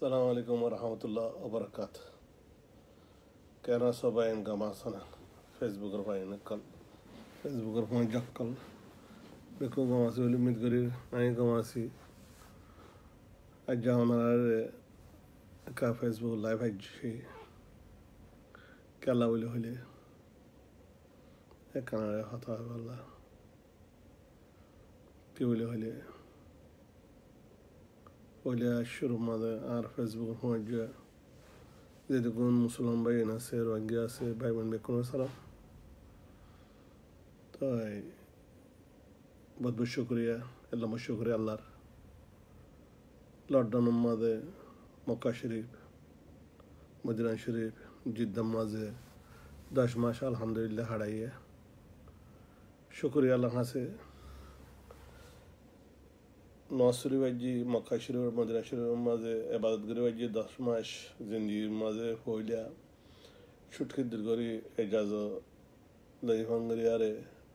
আসসালামু আলাইকুম রহমতুল্লাহ ওবরাকাত কেন সবাই ইনকাম আসনা ফেসবুকের পাইন কল ফেসবুকের ফোন জক্কল বেকু গমাসি বলে উম্মিদ করি আমি গমাসি আজ যাওয়ার কা ফেসবুক লাইভ আইছি কেলা বলে হলে একানারে হতা বললা কি বলে হলে ওইলে শুরু মাঝে আর ফেসবুকের ফোন যেটুকুন মুসলমান ভাই আছে রোহিঙ্গা আছে ভাই বোন বেকুন সালাম তাই বহুত বহুত শুক্রিয়া শুক্রিয়া আল্লাহর লকডাউনের মাঝে মক্কা শরীফ মদিনা শরীফ জিদ্দার মাঝে 10 মাস আলহামদুলিল্লাহ হারাইয়া শুক্রিয়া আল্লাহ আছে নসরি বাজি মক্কা শরীফ মদিনা শরীফের মাঝে ইবাদত করে বাজি 10 মাস জিন্দিগির মাঝে হইলা ছুটকি দীর্ঘরি এজাজ লাইফাঙ্গরি আরে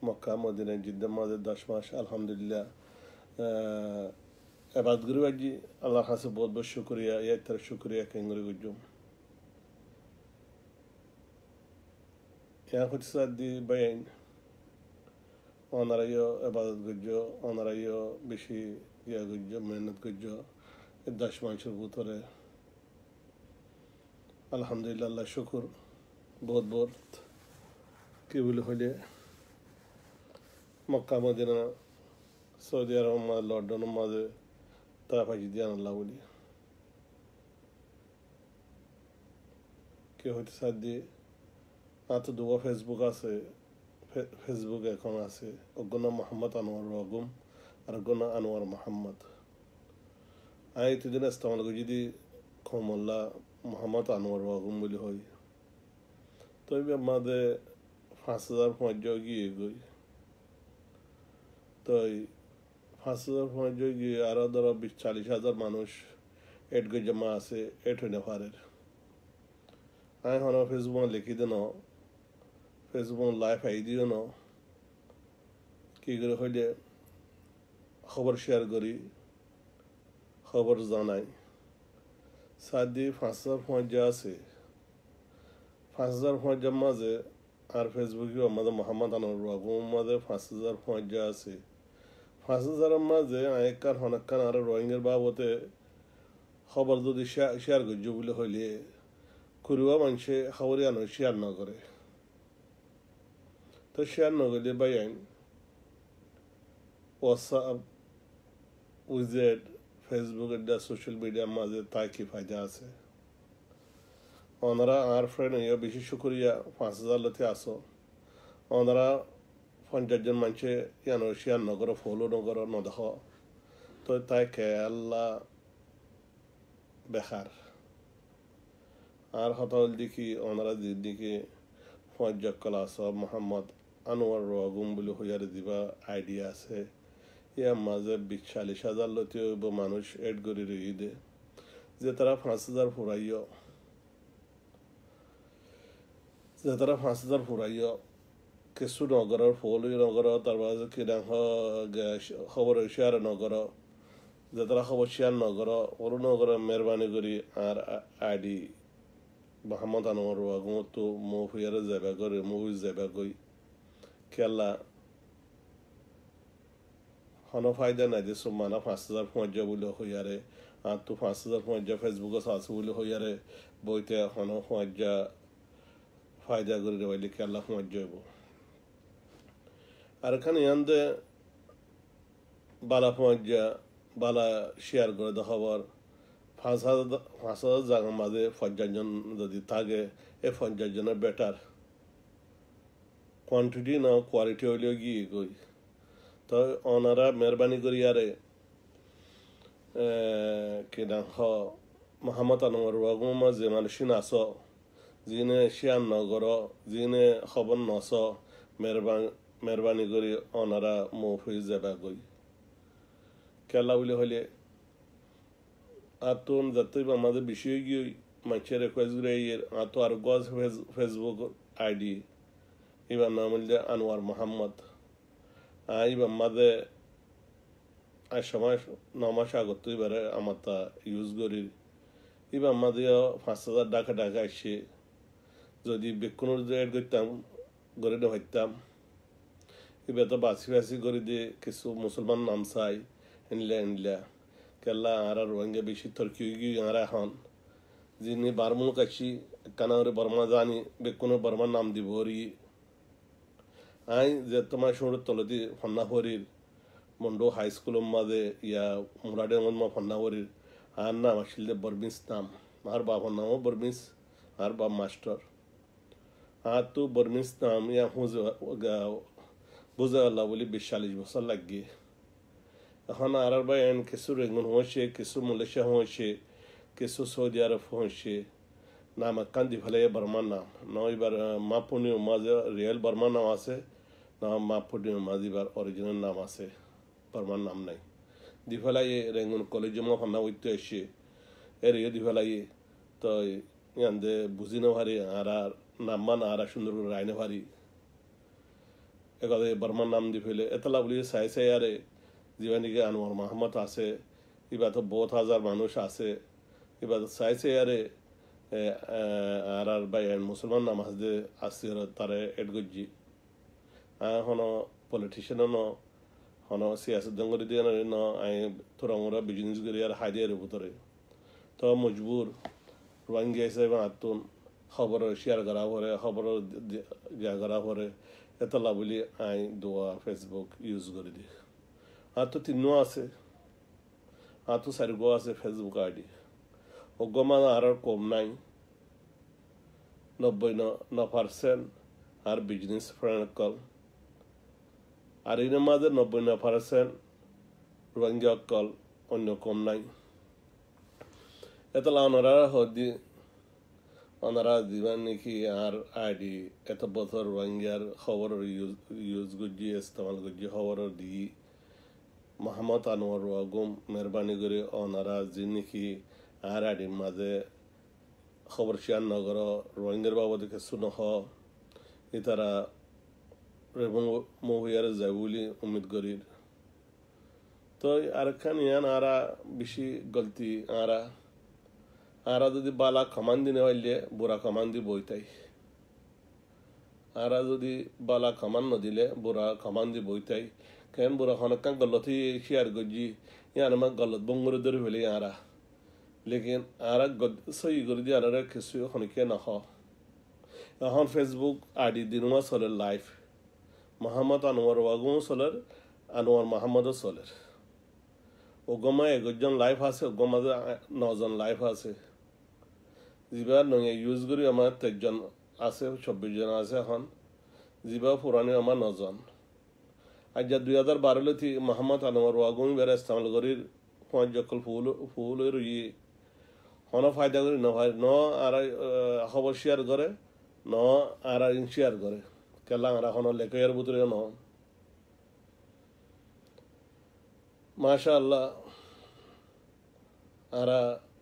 মক্কা মদিনা জিদ্দার মাঝে 10 মাস আলহামদুলিল্লাহ ইবাদত করে বাজি আল্লাহ কাছে বহুত বহুত শুকরিয়া ইয়ার শুকরিয়া কেঙ্গরি গুজুম ইয়া হচ্ছে দি বাইন ওনারাইও ইবাদত গুজো ওনারাইও বেশি ইয়া গুজো মেহনত গুজো 10 মাসের ভিতরে আলহামদুলিল্লাহ আল্লাহ শুকর বহুত বহুত কি বলে হইলে মক্কা মদিনা সৌদি আরব লন্ডনের মাঝে তারা ফাঁকি দিয়ে আল্লাহ বলি কি হইতে সার দিয়ে আর তো দুবা ফেসবুক আছে ফেসবুক এখন আছে অগনা মোহাম্মদ আনোয়ার রগুম আর অগনা আনোয়ার মোহাম্মদ আমি এতদিন ইস্তেমাল করি যদি কমল্লা মোহাম্মদ আনোয়ার রগুম বলে হই তো আমাদের 5,000 গিয়ে গই তো 5,000 গিয়ে আরো ধরো 40,000 মানুষ এড গই জমা আছে এড হইনে পারে আমি হন ফেসবুক লিখি দেন ফেসবুক লাইভ আই দিও ন কি করে হইলে খবর শেয়ার করি খবর জানাই সাদি 5,000 আছে 5,000 মাঝে আর ফেসবুকে আমাদের মোহাম্মদ আনোয়ার রগুম মাঝে 5,000 আছে 5,000 মাঝে আয়েকার হনাক্কান আর রোহিঙ্গার বাবতে খবর যদি শেয়ার করছো বলে হইলে কুরুয়া মানুষে খবরই আনো শেয়ার না করে তো শেয়ার না করলে বাই আইন হোয়াটসঅ্যাপ উইজেড ফেসবুক এটা সোশ্যাল মিডিয়ার মাঝে তাই কি ফায়দা আছে ওনারা আর ফ্রেন্ড হইয়া বেশি শুক্রিয়া 5,000 লতে আসো ওনারা 50 জন মানুষে ইয়ানো শেয়ার না করো ফলো না করো না দেখো তো তাই কে আল্লাহ বেকার আর হতাল দেখি ওনারা দিকে 5 কলা আসো মোহাম্মদ আনোয়ার রগুম বলে হইয়ার দিবা আইডিয়া আছে ইয়ার মাঝে 40,000 লতে মানুষ এড করে রই দে যে তারা 5,000 ফুরাইও যে তারা 5,000 ফুরাইও কিছু নগর ফলো নগর তার মাঝে কিনা খবর শেয়ার নগর যে তারা খবর শেয়ার নগর ওর নগর মেহরবানি করি আর আইডি মোহাম্মদ আনোয়ার রগুম তো মো ফুয়ারে যাবা করে মুভি যাবা কই খেলা হনো ফায়দা নাই যে সুমানা 5,000 বলে হইয়ারে আর তো 5,000 ফেসবুকে আছে বলে হইয়ারে বইতে হনো ফায়দা করে দেওয়াইলে খেলা যাইব আর এখানে ইয়ান্দে বালা বালা শেয়ার করে দেওয়া খবর 5,000 জায়গার মাঝে 50 জন যদি থাকে এই 50 জনের বেটার কোয়ান্টিটি না কোয়ালিটি হইলেও গিয়ে কই তো ওনারা মেহরবানি করি আরে কি না মোহাম্মদ আনোয়ার রগুম যে মানুষিন আস যিনি শেয়ার নগর যিনি খবর নস মেহরবানি করি ওনারা মৌফিজ যাবা কই খেলা বলে হইলে আর তো যাতে আমাদের বিষয় গিয়ে মানুষের রিকোয়েস্ট করে আর তো আর গজ ফেসবুক আইডি এবার নাম হইলে আনোয়ার মোহাম্মদ এবার মাঝে আর সময় 9 মাস আগত এবারে আমার তা ইউজ করি এবার আমাদেরও 5,000 টাকা টাকা আসছে যদি বেকুনোর এড করতাম করে হইতাম এবার তো বাছি করে দিয়ে কিছু মুসলমান নাম চাই এনলা কেল্লা আর রোহিঙ্গা বেশি তর্কি আর এখন যিনি বারমুল কাছি কানারে বর্মা জানি বেকুনো বর্মার নাম দিব হরি আই যে তোমার শহরের তলদি ফন্না হরির মন্ডো হাই স্কুলের মাঝে ইয়া মুরাডের মধ্যে ফন্না হরির আর নাম আসলে বর্মিস নাম আর বাবার নামও বর্মিস আর বাপ মাস্টার আর তো বর্মিস নাম ইয়া বুঝে আল্লাহ বলি 40 বছর লাগিয়ে এখন আর ভাই কিছু রেঙ্গুন হয়েছে কিছু মালয়েশিয়া হয়েছে কিছু সৌদি আরব হয়েছে নাম কান্দি ফেলে বর্মার নাম ন এবার মা পূর্ণিমা মাঝে রিয়েল বর্মার নাম আছে না মা পূর্ণিমা মাঝে এবার অরিজিনাল নাম আছে বর্মার নাম নাই দিফেলাই রেঙ্গুন কলেজে মা ফান্না হইতে এসে এর দিফেলাই তো ইয়ান্দে বুঝি না ভারি আর নাম্মান আর সুন্দর করে রায়নে ভারি একাদে বর্মার নাম দি ফেলে এতলা বলি সাই আরে জীবনীকে আনোয়ার মাহমদ আছে এবার তো 50,000 মানুষ আছে এবার সাই আরে আর বাই মুসলমান নাম আসতে আসছে তারে এড গজ্জি হন পলিটিশিয়ান হন সিয়াসত দঙ্গরি দিয়ে ন আই তোরা মোরা বিজনেস করি আর হাই দিয়ে ভিতরে তো মজবুর রোহিঙ্গা হিসেবে আতুন খবর শেয়ার করা পরে খবর যা করা পরে এতলা বলি আই দোয়া ফেসবুক ইউজ করে দিই আর তো তিনও আছে আর তো চারিগো আছে ফেসবুক আইডি অগমান আর কম নাই 99% আর বিজনেস ফ্রেন্ড কল আর এর মাঝে 99% রোহিঙ্গা কল অন্য কম নাই এতলা ওনারা হদি ওনারা দিবেন নাকি আর আইডি এত বছর রোহিঙ্গার খবর ইউজ করছি ইস্তেমাল করছি খবর দিই মোহাম্মদ আনোয়ার ওয়াগুম মেহরবানি করে ওনারা যে নাকি আর আইডির মাঝে খবর শেয়ার নগর রোহিঙ্গার বাবদ কিছু নহ ই তারা মুভিয়ার যায় বলে উম্মিদ করি তো আরেকখান ইয়ান আরা বেশি গলতি আরা যদি বালা কমান দিনে হইলে বুড়া কমান দি বইতাই আরা যদি বালা কমান নদিলে বুড়া কমান দি বইতাই কেন বুড়া হনকান গলতি শেয়ার গজি ইয়ান আমার গলত বঙ্গরে ধরে ফেলে আরা লেকিন আরা সই করে দিয়ে আরা কিছু হনকে নহ এখন ফেসবুক আইডি দিনুয়া চলের লাইফ মোহাম্মদ আনোয়ার ওয়াগুম চলের আনোয়ার মাহমদও চলের ওগমা 11 জন লাইফ আছে ওগমা 9 জন লাইফ আছে যিবা নয় ইউজ করি আমার 23 জন আছে 24 জন আছে এখন যিবা পুরানি আমার 9 জন আজ 2012 তে মোহাম্মদ আনোয়ার ওয়াগুম বের ইস্তেমাল করি 5 জকল ফুলের ই হন ফায়দা করি না ভাই ন আর খবর শেয়ার করে ন আর শেয়ার করে কেলা আর এখন লেখার ভিতরে ন মাশাআল্লাহ আরা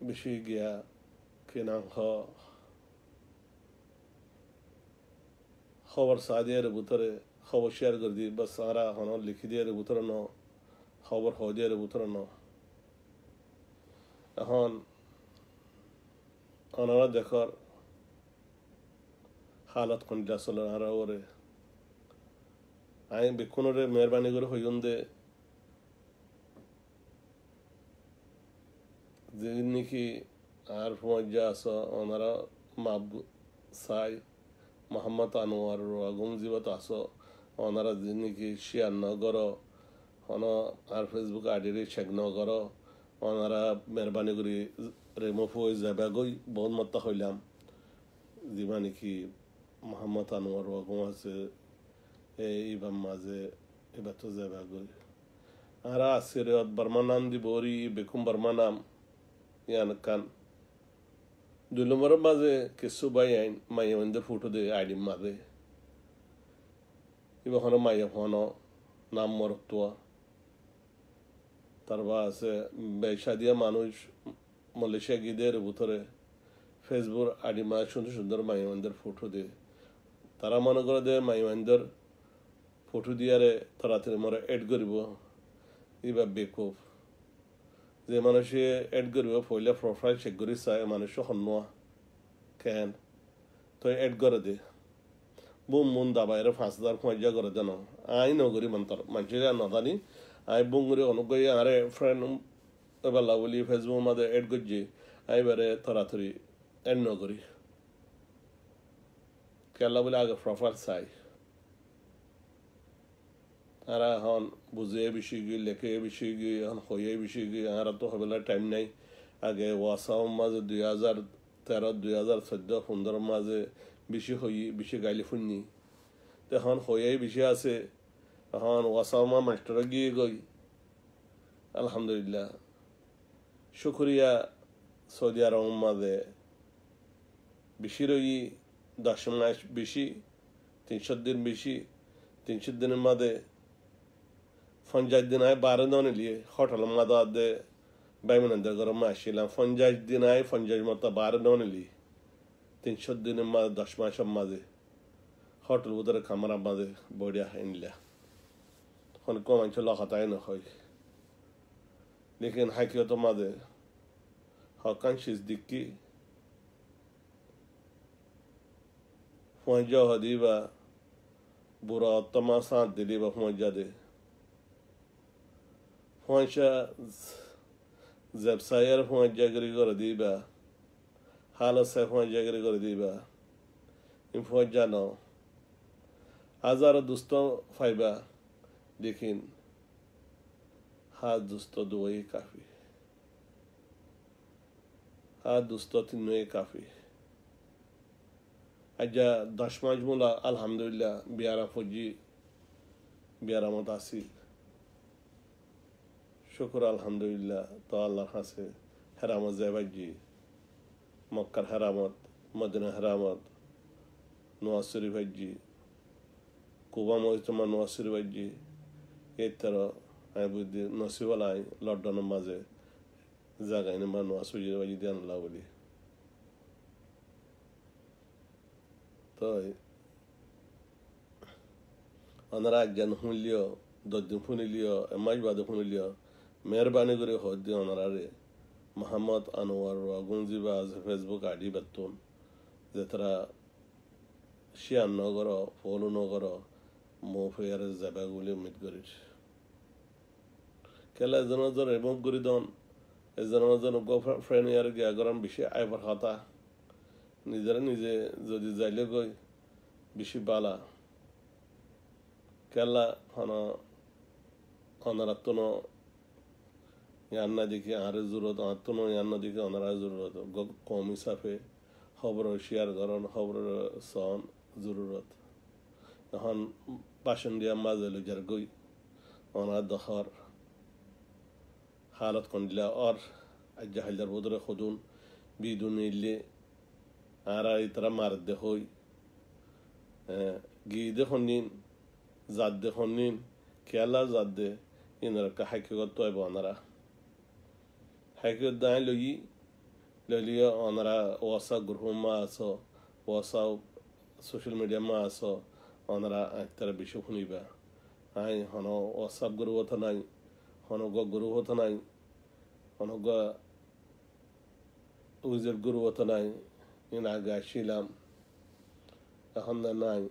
বেশি গিয়া কেনা খবর সাদিয়ার ভিতরে খবর শেয়ার করে দিই বাস আরা হন লিখি দিয়ে ভিতরে ন খবর হদিয়ার ভিতরে ন এখন ওনারা দেখার হালত কোনটা চলে আরা ওরে আই বেকুনরে মেহরবানি করে হইন দে যে নাকি আর মজ্জা আছে ওনারা মাব সাই মোহাম্মদ আনোয়ার ওয়াগুম জীবত আছো ওনারা যে নাকি শেয়ার নগর হন আর ফেসবুক আইডি চেক নগর ওনারা মেহরবানি করে রিমুভ হয়ে যাবে গই বহুত মত হইলাম যিবা নাকি মোহাম্মদ আনোয়ার ওয়াগুম আছে এইবার মাঝে এবার তো যাবে গই আর আসির বর্মা নাম দিব বেকুম বর্মা নাম ইয়ান কান 2 নম্বরের মাঝে কিছু বাই আইন মাইয়াদের ফটো দে আইডি মাঝে এবার হনো মাইয়া হনো নাম মরতুয়া তারপর আছে ব্যবসা দিয়া মানুষ মালয়েশিয়া গিদের ভিতরে ফেসবুক আইডি মাঝে সুন্দর সুন্দর মাইয়াদের ফটো দে তারা মনে করে দে মাইয়াদের ফটো দিয়ারে তাড়াতাড়ি মরে এড করিব এবার বেকুফ যে মানুষে এড করব পয়লা প্রোফাইল চেক করি চাই মানুষ হন্নোয়া কেন তো এড করে দে বুম মুন দাবাইরে 5,000 পয়সা করে দেন আই নগরী মন্তর মানুষের নদানি আই বুঙ্গুরি অনুগ্রহী আরে ফ্রেন্ড এবার বলি ফেসবুক মাঝে এড করছি আই বারে তরাতরি এড নগরী কেলা বলে আগে প্রোফাইল চাই আর এখন বুঝে বেশি গিয়ে লেখে বেশি গিয়ে এখন হয়ে বেশি গিয়ে আর তো হবেলা টাইম নাই আগে ওয়াসাও মাঝে 2013 2014 15 মাঝে বেশি হই বেশি গাইলে শুনি এখন হয়ে বেশি আছে এখন ওয়াসাও মা মাস্টার গিয়ে গই আলহামদুলিল্লাহ শুক্রিয়া সৌদি আরব মাঝে বেশি রই 10 মাস বেশি 300 দিন বেশি 300 দিনের মাঝে 50 দিন আয় 12 দিন নিয়ে হোটেল মাঝে বাইমনন্দের গরমে আসছিলাম 50 দিন আয় 50 মতো 12 দিন নিয়ে 300 দিনের মাঝে 10 মাসের মাঝে হোটেল উদরে খামারা মাঝে বড়িয়া আনলা এখন কম আনছে লখাতাই না হয় লেকিন হাকিয়ত মাঝে হকান সিদ্দিকি পয়জা হদিবা বুড়া অত্তমা সাঁত দিলি বা পয়জা দে পয়সা জবসাইয়ের পয়জা করে দিবা হালসে পয়জা করে দিবা ইন পয়জা ন হাজার দুস্ত ফাইবা लेकिन हाथ दोस्तों दो ही काफी हाथ दोस्तों तीनों ही काफी अजा 10 मास मुला अल्हम्दुलिल्लाह बियारा फौजी बियारा मुतासी शुक्र अल्हम्दुलिल्लाह तो अल्लाह से हरामत ज़ैबाजी मक्कर हरामत मदीना हरामत नवाज शरीफ जी कुबा मोइतमा नवाज शरीफ जी এই তারা আমি বুঝি নসিবালাই লকডাউনের মাঝে জায়গায় নেই মানুষ সুযোগ বাজি দিয়ে আনলা বলি তো ওনারা একজন শুনলিও 10 দিন শুনিলিও মাস বাদে শুনিলিও মেহরবানি করে হদ দিয়ে ওনারা রে মোহাম্মদ আনোয়ার গুঞ্জিবা ফেসবুক আইডি বেতন যে তারা শেয়ার নগর ফলো নগর মুফেয়ার যাবে বলে উম্মিদ করিস কেলা এজনের রিমুভ করে দন এজনের ফ্রেন্ড ইয়ার গিয়া গরম বেশি আইবার হতা নিজেরা নিজে যদি যাইলে গই বেশি বালা কেলা হনা অনারাত্তনো ইয়ান্না দেখি আরে জরুরত আত্তনো ইয়ান্না দেখি অনারা জরুরত কম হিসাবে খবর শেয়ার করন খবর সন জরুরত এখন বাসন দিয়া মাঝে লইজার গই ওনার দখর حالت كندلا أر الجهل در بدر خودون بدون اللي عرا يترى مرد هوي جيد خنين زاد خنين كلا زاد إن رك حقيقة طيب أنرا حقيقة دان لي أنرا واسا جروم ما أسا واسا سوشيال ميديا ما أسا أنرا أكتر بيشوفني با هاي هنا واسا جرو تناي হনগা গুরু হতো নাই হনগা উজের গুরু হতো নাই ইন আগে আসছিলাম এখন নাই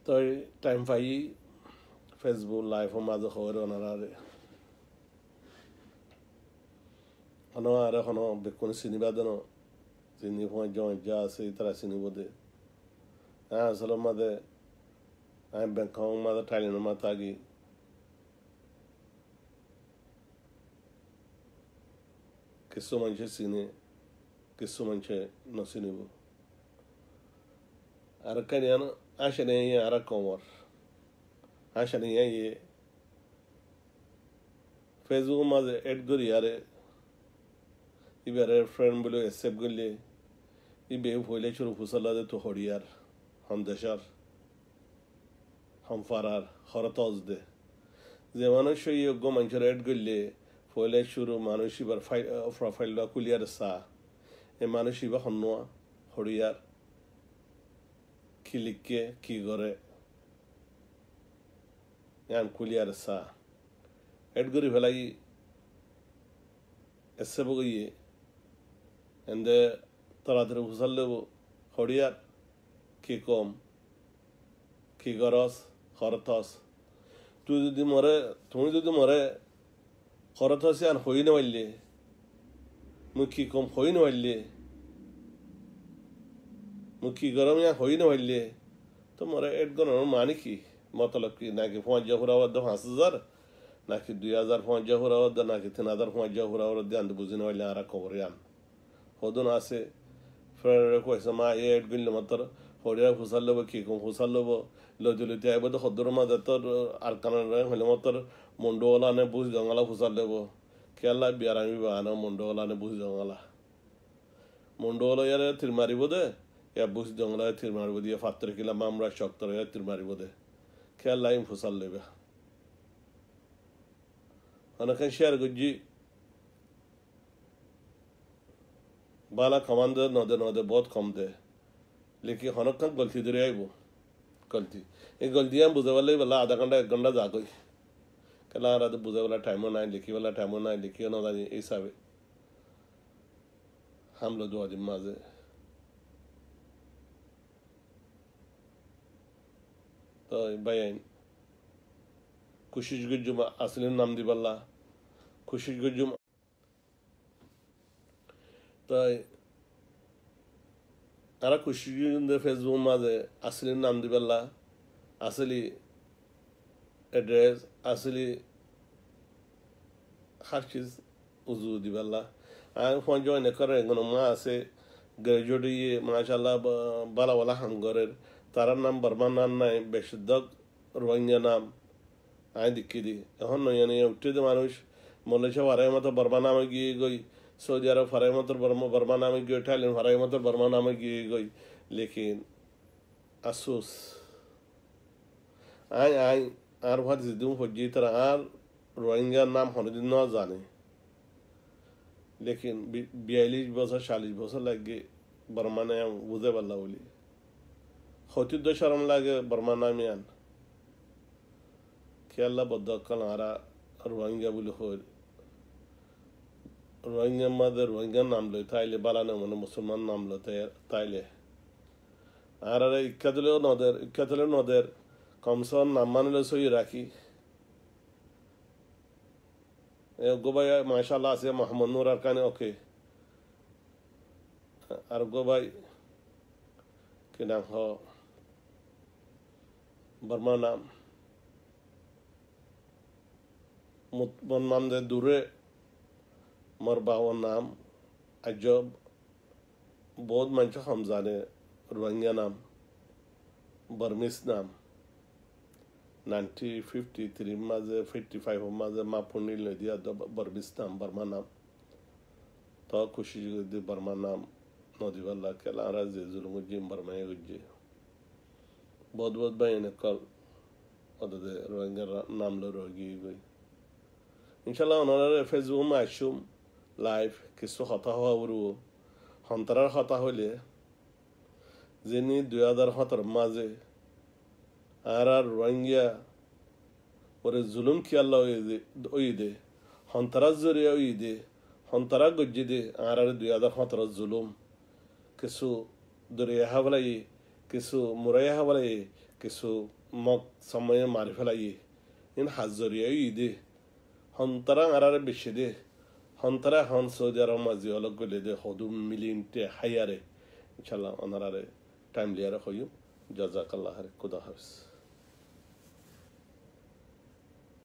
তো টাইম পাই ফেসবুক লাইভের মাঝে খবর ওনারা হনো আর হনো বেকুনি চিনিবা দেন চিনি যা আছে তারা চিনিব দে হ্যাঁ আসলে মাঝে আমি ব্যাংকক মাঝে টাইলেন্ডের মাথা থাকি কিছু মানুষে চিনে কিছু মানুষে নচিনিব আর কেন আসে নেই আর কমর আসে নেই ইয়ে ফেসবুক মাঝে এড করি আরে ইবারে ফ্রেন্ড বলে অ্যাকসেপ্ট করলে ইবে হইলে শুরু ফুসলা দে তো হরিয়ার হম দেশার ফারার হরতজ দে যে মানুষ যোগ্য মানুষের এড করলে ফলে শুরু মানুষ এবার প্রোফাইলটা কুলিয়ার চা এই মানুষ এবার হন্নোয়া হরিয়ার কি লিখকে কি করে কুলিয়ার চা এড করে ফেলাই এসে বগিয়ে এন্দে তাড়াতাড়ি ফুসাল দেব হরিয়ার কি কম কি গরস খরথস তুমি যদি মরে খরথসে আর হই না পারলে মুই কি কম হই না পারলে মুই কি গরম ইয়া হই না পারলে তো মরে এড গরম মানে কি মতলব কি নাকি 5,000 নাকি 2,000 নাকি 3,000 আনতে বুঝি না পারলে আর খবর আন হদন আছে ফ্রেন্ড কইছে মা এড গিলে মাত্র হরিয়া ফুসাল লব কি কম ফুসাল লব লইতে আইব তো হদর মাঝে তোর আর কানার হলে মাত্র মন্ডওয়ালা নে বুঝ জঙ্গলা ফুসাল দেব কেলা বিয়ারামি বাহানো মন্ডওয়ালা নে বুঝ জঙ্গলা মন্ডওয়ালা ইয়ারে তীর মারিব দে ইয়া বুঝ জঙ্গলা তীর মারিব দিয়ে 7 কিলো মামরা শক্ত তীর মারিব দে কেলা ইম ফুসাল লেবে অনেক শেয়ার গুজি बाला कमान दे नदे बहुत कम दे लेकिन हनक का गलती दे आई वो गलती ये गलतियाँ बुझे वाले वाला आधा घंटा 1 घंटा जा गई कल आ रहा तो बुझे वाला टाइम ना लिखी वाला टाइम ना लिखी ना दानी ऐसा भी हम लोग दो आज माजे तो बयान खुशी गुजुमा असली नाम दी बल्ला खुशी गुजुमा তাই আর খুশি ফেসবুক মাঝে আসলি নাম দিবেলা আসলি অ্যাড্রেস আসলি হার চিজ উজু দিবেলা আর ফোন জয়েন করে কোনো মা আছে গ্রাজুয়েট ইয়ে মাশাআল্লাহ বালাওয়ালা হামগরের তার নাম বর্মান নাম নাই বেশিরভাগ রোহিঙ্গা নাম আই দেখি দি এখন নয় উঠতে যে মানুষ মলেশিয়া হারাই মতো বর্মা নামে গিয়ে গই सऊदी अरब फराई मतलब बर्मा नामे गई इटालियन फराई मतलब बर्मा नामे गई लेकिन अफसोस आई आर बहुत जिद्दों फौजी तरह आर रोहिंग्या नाम होने दिन ना जाने लेकिन 42 बरस 40 बरस लगे बर्मा ने बुझे वाला बोली होती दो शर्म लगे बर्मा नाम यान क्या अल्लाह बद्दा कल आरा रोहिंग्या बोले हो रोहिंग्या मदर रोहिंग्या नाम लो ताइले बालाने मन मुसलमान नाम लो ताइले आरे इक्कतले नदर कमसन नाम मानले सोई राखी ए गोबाई माशाल्लाह से मोहम्मद नूर अरकानी ओके আর গোবাই কি নাম হ বর্মা নাম মুতমন নাম দে দূরে मोर बावन नाम अजब बहुत मंच हम जाने रोहिंग्या नाम बर्मिस नाम 1953 माजे 55 माजे मा पुणी ले दिया तो बर्मिस नाम बर्मा नाम तो खुशी दे बर्मा नाम नदी वाला के लारा जे जुलुम जिम बर्मा ये गुजे बहुत बहुत भाई ने कल अदे रोहिंग्या नाम लो रोगी गई इंशाल्लाह उन्होंने फेसबुक में आशुम লাইফ কিছু হতা হওয়া উরু সন্তানের হতা হইলে যিনি 2017 মাঝে আর রোহিঙ্গা ওরে জুলুম কি আল্লাহ ওই দে সন্তারাজ জরিয়া ওই দে সন্তারা গজ্জি দে আর 2017 জুলুম কিছু দরিয়া হাবলাই কিছু মুরাইয়া হাবলাই কিছু মক সময়ে মারি ফেলাই ইন হাজরিয়া ওই দে সন্তারা আর বেশি দে হন্তরা হন সৌদি আরব মাঝি অলগ গলে দে হদুম মিলিনতে হায়ারে ইনশাআল্লাহ অনারারে টাইম লিয়ারে হইম জাযাকাল্লাহ খুদা হাফেজ।